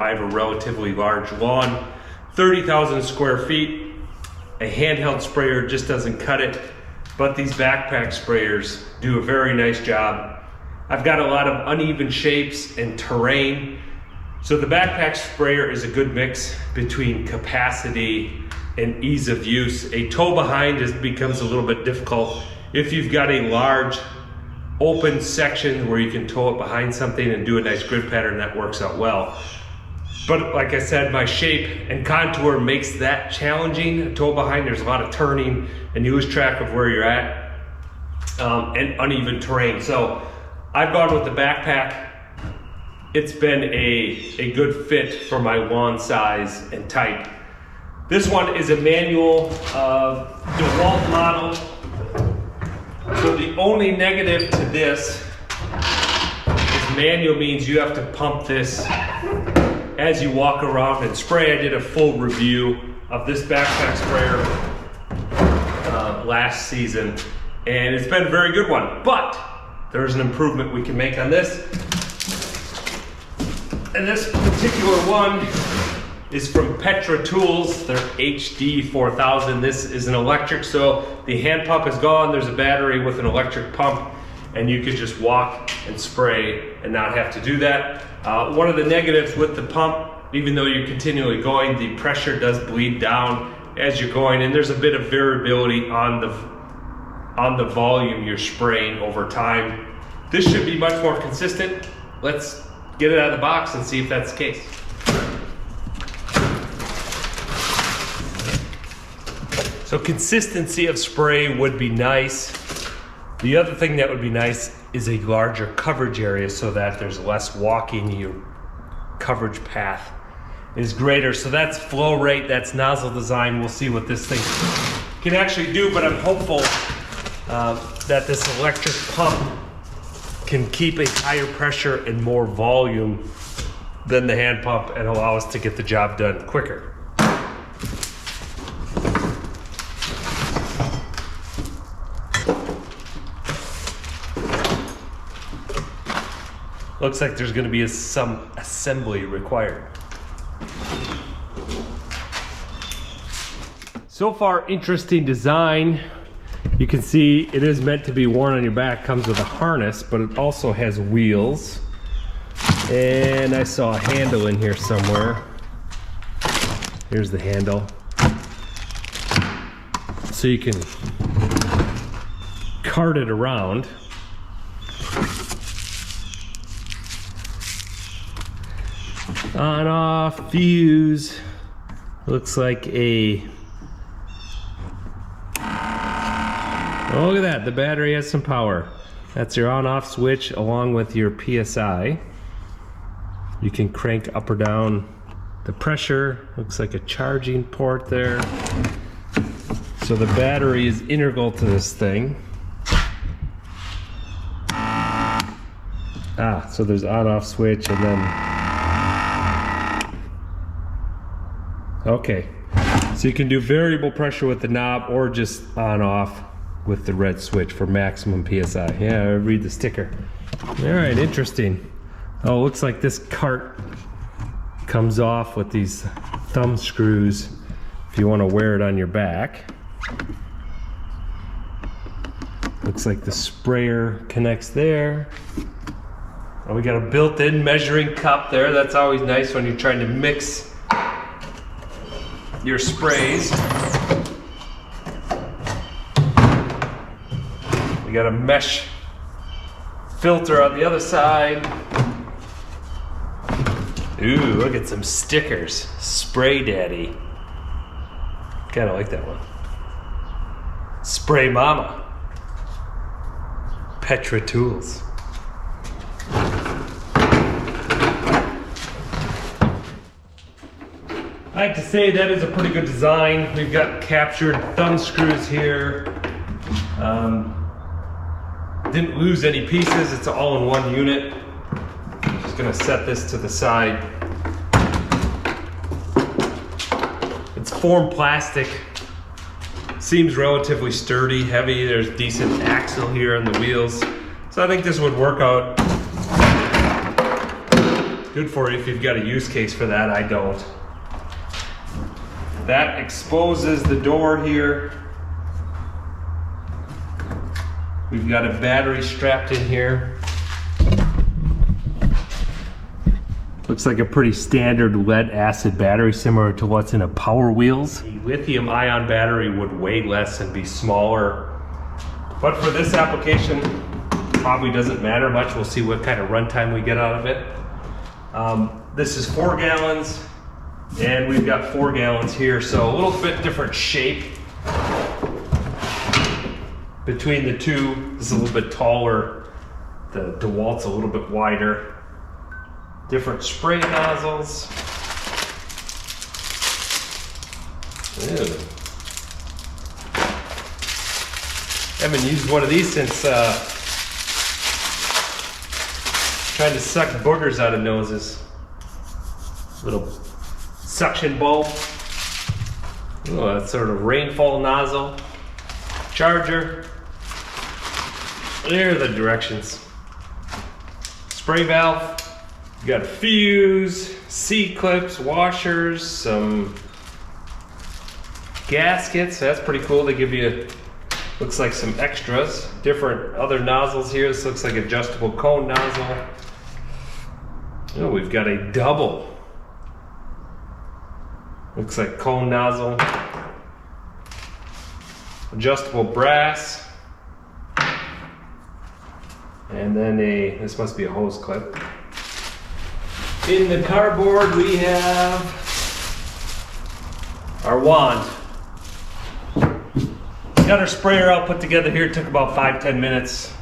I have a relatively large lawn, 30,000 square feet. A handheld sprayer just doesn't cut it, but these backpack sprayers do a very nice job. I've got a lot of uneven shapes and terrain, so the backpack sprayer is a good mix between capacity and ease of use. A tow behind becomes a little bit difficult if you've got a large open section where you can tow it behind something and do a nice grid pattern. That works out well. But like I said, my shape and contour makes that challenging. A tow behind, there's a lot of turning and you lose track of where you're at, and uneven terrain. So I've gone with the backpack. It's been a good fit for my lawn size and type. This one is a manual DeWalt model. So the only negative to this is manual means you have to pump this as you walk around and spray. I did a full review of this backpack sprayer last season, and it's been a very good one, but there's an improvement we can make on this. And this particular one is from Petra Tools, their HD4000. This is an electric, so the hand pump is gone. There's a battery with an electric pump, and you could just walk and spray and not have to do that. One of the negatives with the pump, even though you're continually going, the pressure does bleed down as you're going, and there's a bit of variability on the volume you're spraying over time. This should be much more consistent. Let's get it out of the box and see if that's the case. So consistency of spray would be nice. The other thing that would be nice is a larger coverage area so that there's less walking. Your coverage path is greater. So that's flow rate, that's nozzle design. We'll see what this thing can actually do, but I'm hopeful that this electric pump can keep a higher pressure and more volume than the hand pump and allow us to get the job done quicker. Looks like there's going to be some assembly required. So far, interesting design. You can see it is meant to be worn on your back. Comes with a harness, but it also has wheels. And I saw a handle in here somewhere. Here's the handle. So you can cart it around. On off fuse. Looks like a, oh, look at that, the battery has some power. That's your on off switch along with your PSI. You can crank up or down the pressure. Looks like a charging port there. So the battery is integral to this thing. So there's on off switch and then, okay, so you can do variable pressure with the knob or just on off with the red switch for maximum PSI. Yeah, I read the sticker. All right, interesting. Oh, looks like this cart comes off with these thumb screws if you want to wear it on your back. Looks like the sprayer connects there. Oh, we got a built-in measuring cup there. That's always nice when you're trying to mix your sprays. We got a mesh filter on the other side. Ooh, look at some stickers. Spray Daddy. Kinda like that one. Spray Mama. Petra Tools. I like to say that is a pretty good design. We've got captured thumb screws here. Didn't lose any pieces. It's all in one unit. Just gonna set this to the side. It's formed plastic. Seems relatively sturdy, heavy. There's decent axle here on the wheels. So I think this would work out Good for you if you've got a use case for that. I don't. That exposes the door here. We've got a battery strapped in here. Looks like a pretty standard lead acid battery, similar to what's in a Power Wheels. The lithium ion battery would weigh less and be smaller, but for this application, probably doesn't matter much. We'll see what kind of runtime we get out of it. This is 4 gallons, and we've got 4 gallons here, so a little bit different shape between the two. This is a little bit taller. The DeWalt's a little bit wider. Different spray nozzles. Ew. Haven't used one of these since trying to suck boogers out of noses. Little suction bulb. Oh, that's sort of rainfall nozzle. Charger. There are the directions. Spray valve. You got a fuse, C-clips, washers, some gaskets. That's pretty cool. They give you, looks like some extras. Different other nozzles here. This looks like adjustable cone nozzle. Oh, we've got a double. Looks like cone nozzle. Adjustable brass. And then this must be a hose clip. In the cardboard we have our wand. Got our sprayer all put together here. It took about 5-10 minutes.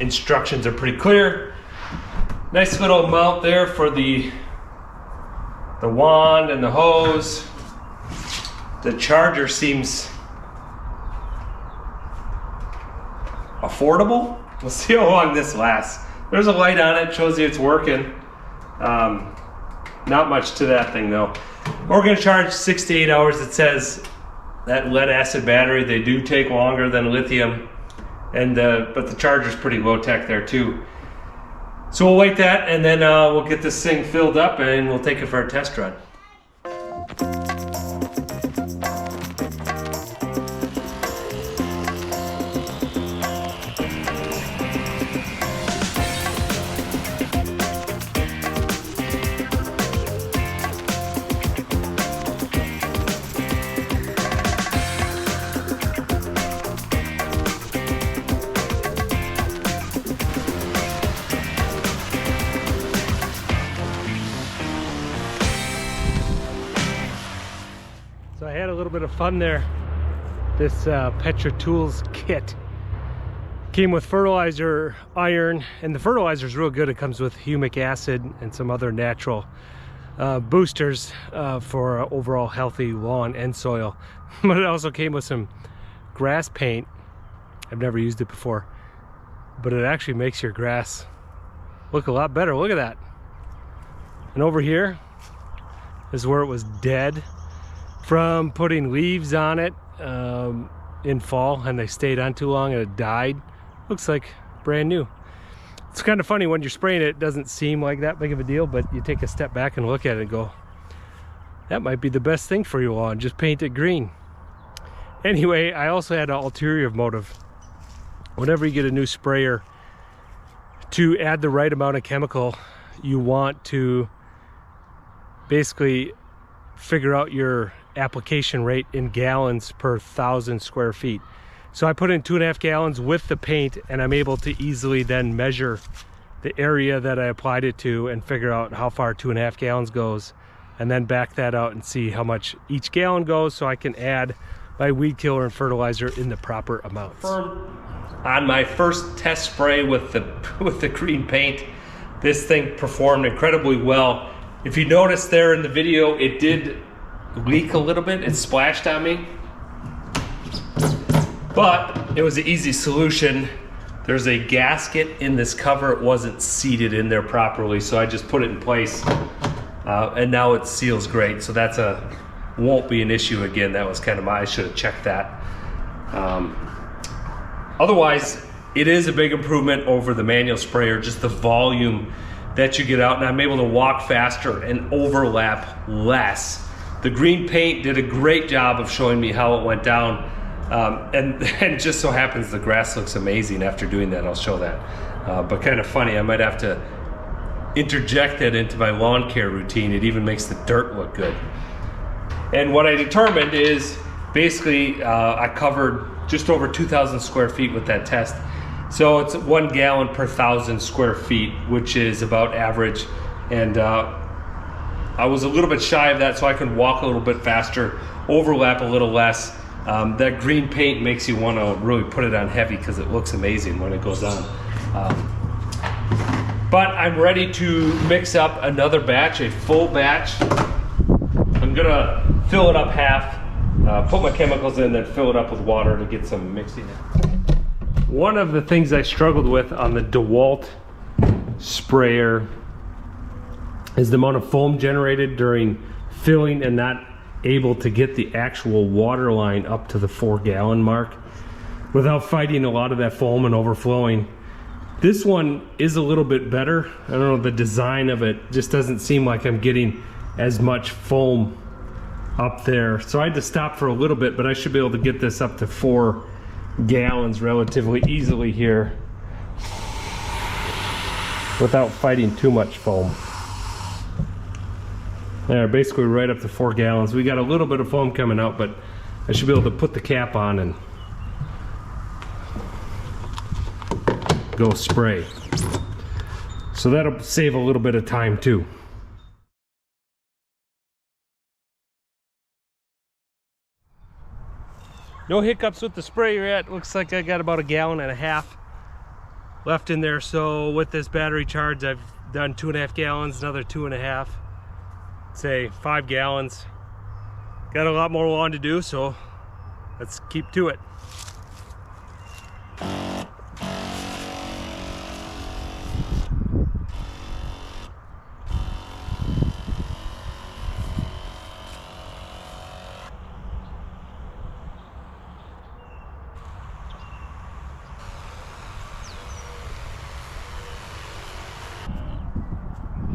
Instructions are pretty clear. Nice little mount there for the wand and the hose. The charger seems affordable. We'll see how long this lasts. There's a light on it, shows you it's working. Not much to that thing though. We're going to charge 6 to 8 hours. It says that lead acid battery, they do take longer than lithium, and but the charger's pretty low tech there too. So we'll wait that, and then we'll get this thing filled up and we'll take it for a test run. So I had a little bit of fun there. This Petra Tools kit came with fertilizer, iron, and the fertilizer is real good. It comes with humic acid and some other natural boosters for overall healthy lawn and soil. But it also came with some grass paint. I've never used it before, but it actually makes your grass look a lot better. Look at that. And over here is where it was dead from putting leaves on it in fall, and they stayed on too long and it died. Looks like brand new. It's kind of funny when you're spraying it, it doesn't seem like that big of a deal, but you take a step back and look at it and go, that might be the best thing for your lawn, just paint it green. Anyway, I also had an ulterior motive. Whenever you get a new sprayer, to add the right amount of chemical, you want to basically figure out your application rate in gallons per 1,000 square feet. So I put in 2.5 gallons with the paint, and I'm able to easily then measure the area that I applied it to and figure out how far 2.5 gallons goes, and then back that out and see how much each gallon goes, so I can add my weed killer and fertilizer in the proper amounts. On my first test spray with the green paint, this thing performed incredibly well. If you notice there in the video, it did leak a little bit. It splashed on me, but it was an easy solution. There's a gasket in this cover. It wasn't seated in there properly, so I just put it in place, and now it seals great. So that's won't be an issue again. That was kind of I should have checked that. Otherwise, it is a big improvement over the manual sprayer. Just the volume that you get out, and I'm able to walk faster and overlap less. The green paint did a great job of showing me how it went down, and just so happens the grass looks amazing after doing that. I'll show that. But kind of funny, I might have to interject that into my lawn care routine. It even makes the dirt look good. And what I determined is basically I covered just over 2,000 square feet with that test. So it's 1 gallon per 1,000 square feet, which is about average. And I was a little bit shy of that, so I could walk a little bit faster, overlap a little less. That green paint makes you want to really put it on heavy because it looks amazing when it goes on. But I'm ready to mix up another batch, a full batch. I'm gonna fill it up half, put my chemicals in, then fill it up with water to get some mixing in. One of the things I struggled with on the DeWalt sprayer is the amount of foam generated during filling and not able to get the actual water line up to the 4 gallon mark without fighting a lot of that foam and overflowing. This one is a little bit better. I don't know, the design of it just doesn't seem like I'm getting as much foam up there. So I had to stop for a little bit, but I should be able to get this up to 4 gallons relatively easily here without fighting too much foam. There, basically right up to 4 gallons. We got a little bit of foam coming out, but I should be able to put the cap on and go spray. So that'll save a little bit of time too. No hiccups with the sprayer yet. Looks like I got about 1.5 gallons left in there. So with this battery charge, I've done 2.5 gallons, another 2.5, say 5 gallons. Got a lot more lawn to do, so let's keep to it.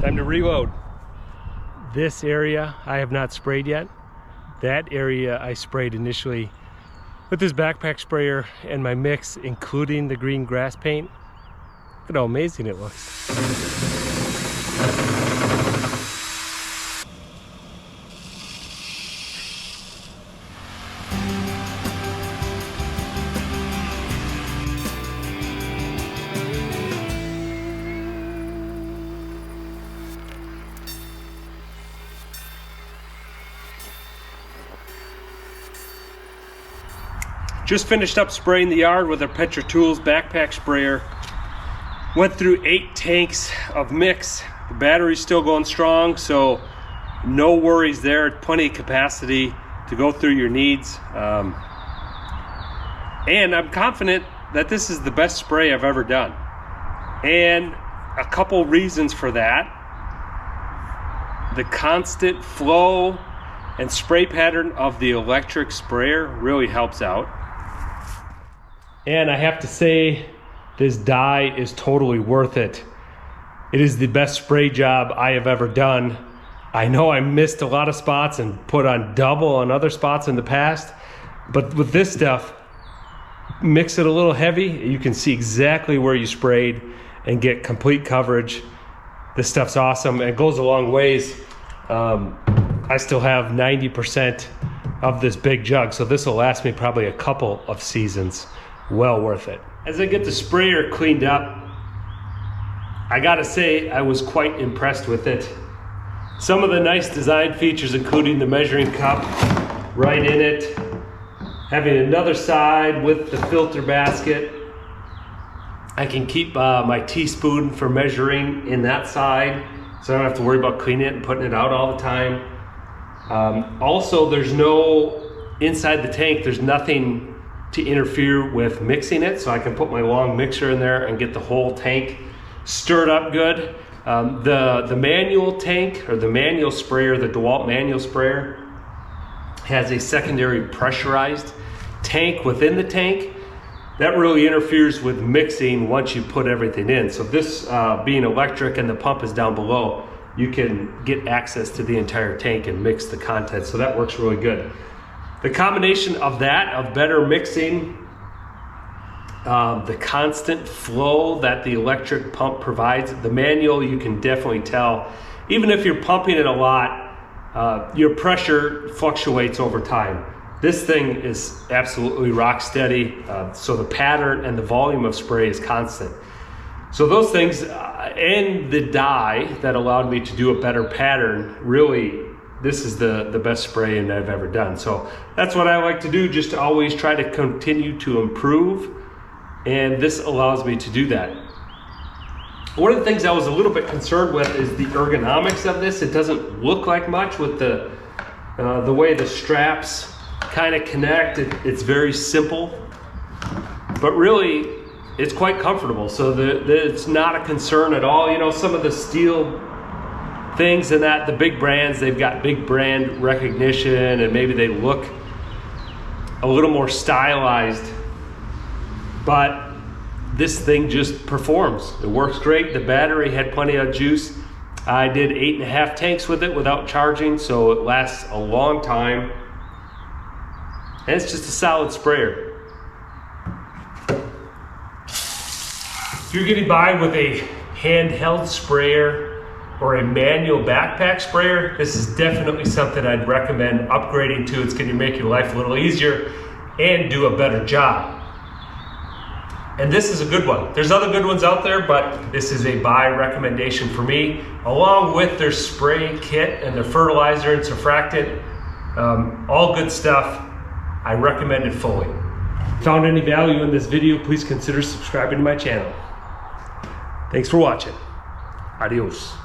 Time to reload. This area I have not sprayed yet. That area I sprayed initially with this backpack sprayer and my mix, including the green grass paint. Look at how amazing it looks. Just finished up spraying the yard with our Petra Tools backpack sprayer. Went through 8 tanks of mix. The battery's still going strong, so no worries there. Plenty of capacity to go through your needs. And I'm confident that this is the best spray I've ever done. And a couple reasons for that. The constant flow and spray pattern of the electric sprayer really helps out. And I have to say, this dye is totally worth it. It is the best spray job I have ever done. I know I missed a lot of spots and put on double on other spots in the past, but with this stuff, mix it a little heavy, you can see exactly where you sprayed and get complete coverage. This stuff's awesome. It goes a long ways. I still have 90% of this big jug, so this will last me probably a couple of seasons. Well worth it. As I get the sprayer cleaned up, I gotta say I was quite impressed with it. Some of the nice design features, including the measuring cup right in it, having another side with the filter basket. I can keep my teaspoon for measuring in that side, so I don't have to worry about cleaning it and putting it out all the time. Also, there's no, inside the tank, there's nothing to interfere with mixing it, so I can put my long mixer in there and get the whole tank stirred up good. The manual tank, or the manual sprayer, the DeWalt manual sprayer, has a secondary pressurized tank within the tank, that really interferes with mixing once you put everything in. So this being electric and the pump is down below, you can get access to the entire tank and mix the contents. So that works really good. The combination of that, of better mixing, the constant flow that the electric pump provides, the manual, you can definitely tell, even if you're pumping it a lot, your pressure fluctuates over time. This thing is absolutely rock steady, so the pattern and the volume of spray is constant. So those things, and the dye that allowed me to do a better pattern, really, this is the best spraying I've ever done. So that's what I like to do, just to always try to continue to improve, and this allows me to do that. One of the things I was a little bit concerned with is the ergonomics of this. It doesn't look like much with the way the straps kind of connect. It's very simple, but really it's quite comfortable. So it's not a concern at all. You know, some of the steel things and that, the big brands, they've got big brand recognition and maybe they look a little more stylized, but this thing just performs. It works great. The battery had plenty of juice. I did 8.5 tanks with it without charging, so it lasts a long time. And it's just a solid sprayer. If you're getting by with a handheld sprayer or a manual backpack sprayer, this is definitely something I'd recommend upgrading to. It's going to make your life a little easier and do a better job. And this is a good one. There's other good ones out there, but this is a buy recommendation for me, along with their spray kit and their fertilizer and surfactant. All good stuff. I recommend it fully. Found any value in this video, please consider subscribing to my channel. Thanks for watching. Adios.